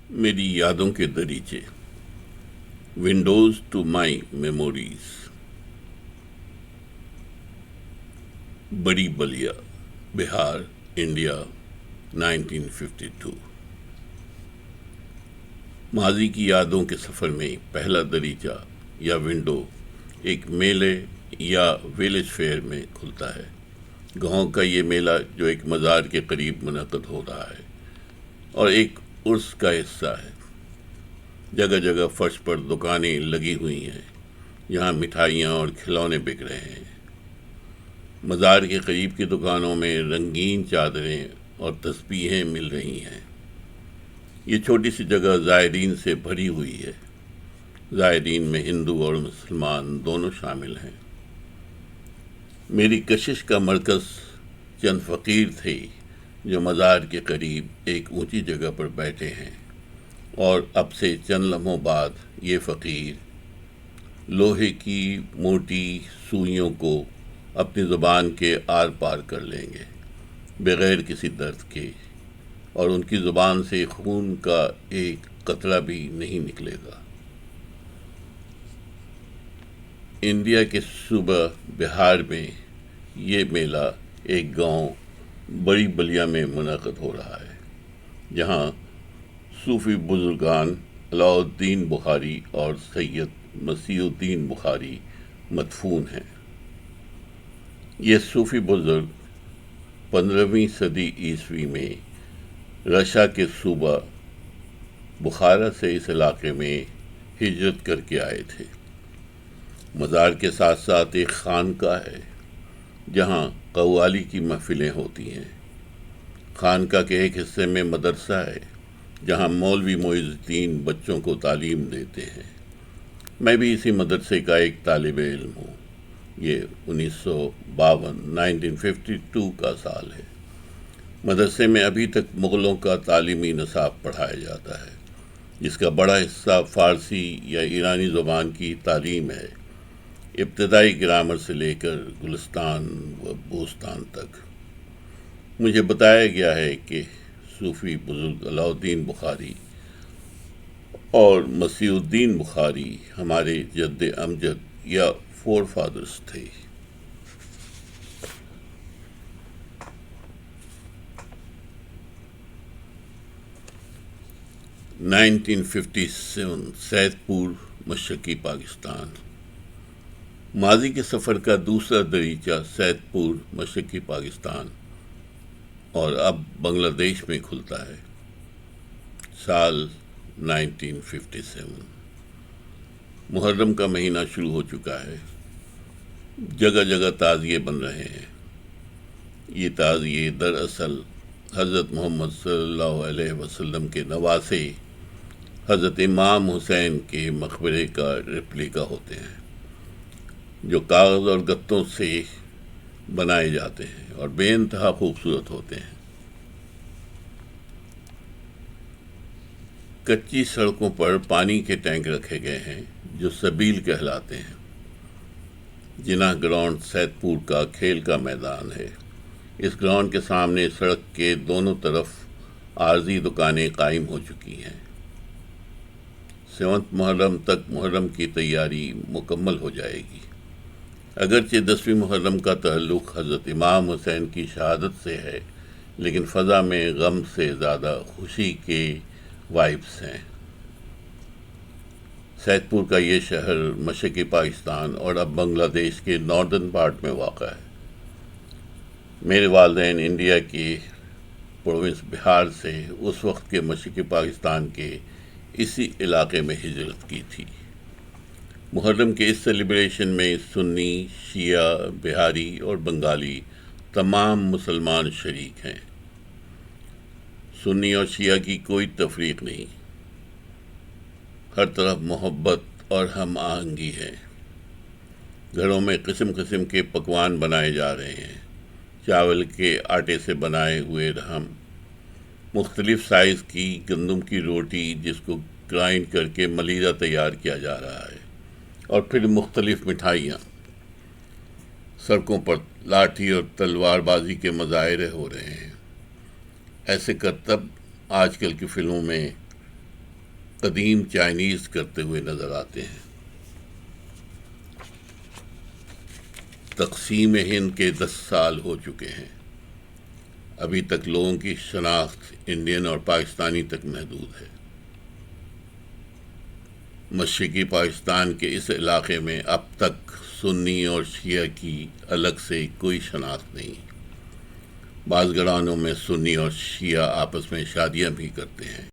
میری یادوں کے دریچے، ونڈوز ٹو مائی میموریز۔ بڑی بلیا، بہار، انڈیا، 1952۔ ماضی کی یادوں کے سفر میں پہلا دریچہ یا ونڈو ایک میلے یا ویلیج فیئر میں کھلتا ہے۔ گاؤں کا یہ میلہ جو ایک مزار کے قریب منعقد ہو رہا ہے اور ایک عرس کا حصہ ہے۔ جگہ جگہ فرش پر دکانیں لگی ہوئی ہیں، یہاں مٹھائیاں اور کھلونے بک رہے ہیں۔ مزار کے قریب کی دکانوں میں رنگین چادریں اور تسبیحیں مل رہی ہیں۔ یہ چھوٹی سی جگہ زائرین سے بھری ہوئی ہے۔ زائرین میں ہندو اور مسلمان دونوں شامل ہیں۔ میری کشش کا مرکز چند فقیر تھے جو مزار کے قریب ایک اونچی جگہ پر بیٹھے ہیں، اور اب سے چند لمحوں بعد یہ فقیر لوہے کی موٹی سوئیوں کو اپنی زبان کے آر پار کر لیں گے بغیر کسی درد کے، اور ان کی زبان سے خون کا ایک قطرہ بھی نہیں نکلے گا۔ انڈیا کے صوبہ بہار میں یہ میلہ ایک گاؤں بڑی بلیا میں منعقد ہو رہا ہے، جہاں صوفی بزرگان علاء الدین بخاری اور سید مسیح الدین بخاری مدفون ہیں۔ یہ صوفی بزرگ 15ویں صدی عیسوی میں رشا کے صوبہ بخارا سے اس علاقے میں ہجرت کر کے آئے تھے۔ مزار کے ساتھ ساتھ ایک خانقاہ ہے جہاں قوالی کی محفلیں ہوتی ہیں۔ خانقاہ کے ایک حصے میں مدرسہ ہے جہاں مولوی معز الدین بچوں کو تعلیم دیتے ہیں۔ میں بھی اسی مدرسے کا ایک طالب علم ہوں۔ یہ 1952 کا سال ہے۔ مدرسے میں ابھی تک مغلوں کا تعلیمی نصاب پڑھایا جاتا ہے، جس کا بڑا حصہ فارسی یا ایرانی زبان کی تعلیم ہے، ابتدائی گرامر سے لے کر گلستان و بوستان تک۔ مجھے بتایا گیا ہے کہ صوفی بزرگ علاء الدین بخاری اور مسیح الدین بخاری ہمارے جد امجد یا فور فادرز تھے۔ 1957، سید پور، مشرقی پاکستان۔ ماضی کے سفر کا دوسرا دریچہ سید پور، مشرقی پاکستان اور اب بنگلہ دیش میں کھلتا ہے۔ سال 1957۔ محرم کا مہینہ شروع ہو چکا ہے۔ جگہ جگہ تعزیے بن رہے ہیں۔ یہ تعزیے دراصل حضرت محمد صلی اللہ علیہ وسلم کے نواسے حضرت امام حسین کے مقبرے کا ریپلیکا ہوتے ہیں، جو کاغذ اور گتوں سے بنائے جاتے ہیں اور بے انتہا خوبصورت ہوتے ہیں۔ کچی سڑکوں پر پانی کے ٹینک رکھے گئے ہیں جو سبیل کہلاتے ہیں۔ جناح گراؤنڈ سید پور کا کھیل کا میدان ہے۔ اس گراؤنڈ کے سامنے سڑک کے دونوں طرف عارضی دکانیں قائم ہو چکی ہیں۔ 7 محرم تک محرم کی تیاری مکمل ہو جائے گی۔ اگرچہ 10ویں محرم کا تعلق حضرت امام حسین کی شہادت سے ہے، لیکن فضا میں غم سے زیادہ خوشی کے وائبس ہیں۔ سید پور کا یہ شہر مشرقی پاکستان اور اب بنگلہ دیش کے ناردرن پارٹ میں واقع ہے۔ میرے والدین انڈیا کی پروونس بہار سے اس وقت کے مشرقی پاکستان کے اسی علاقے میں ہجرت کی تھی۔ محرم کے اس سیلیبریشن میں سنی، شیعہ، بہاری اور بنگالی تمام مسلمان شریک ہیں۔ سنی اور شیعہ کی کوئی تفریق نہیں، ہر طرف محبت اور ہم آہنگی ہے۔ گھروں میں قسم قسم کے پکوان بنائے جا رہے ہیں۔ چاول کے آٹے سے بنائے ہوئے رحم، مختلف سائز کی گندم کی روٹی جس کو گرائنڈ کر کے ملیدہ تیار کیا جا رہا ہے، اور پھر مختلف مٹھائیاں۔ سڑکوں پر لاٹھی اور تلوار بازی کے مظاہرے ہو رہے ہیں۔ ایسے کرتب آج کل کی فلموں میں قدیم چائنیز کرتے ہوئے نظر آتے ہیں۔ تقسیم ہند کے 10 سال ہو چکے ہیں، ابھی تک لوگوں کی شناخت انڈین اور پاکستانی تک محدود ہے۔ مشرقی پاکستان کے اس علاقے میں اب تک سنی اور شیعہ کی الگ سے کوئی شناخت نہیں۔ بعض گھرانوں میں سنی اور شیعہ آپس میں شادیاں بھی کرتے ہیں۔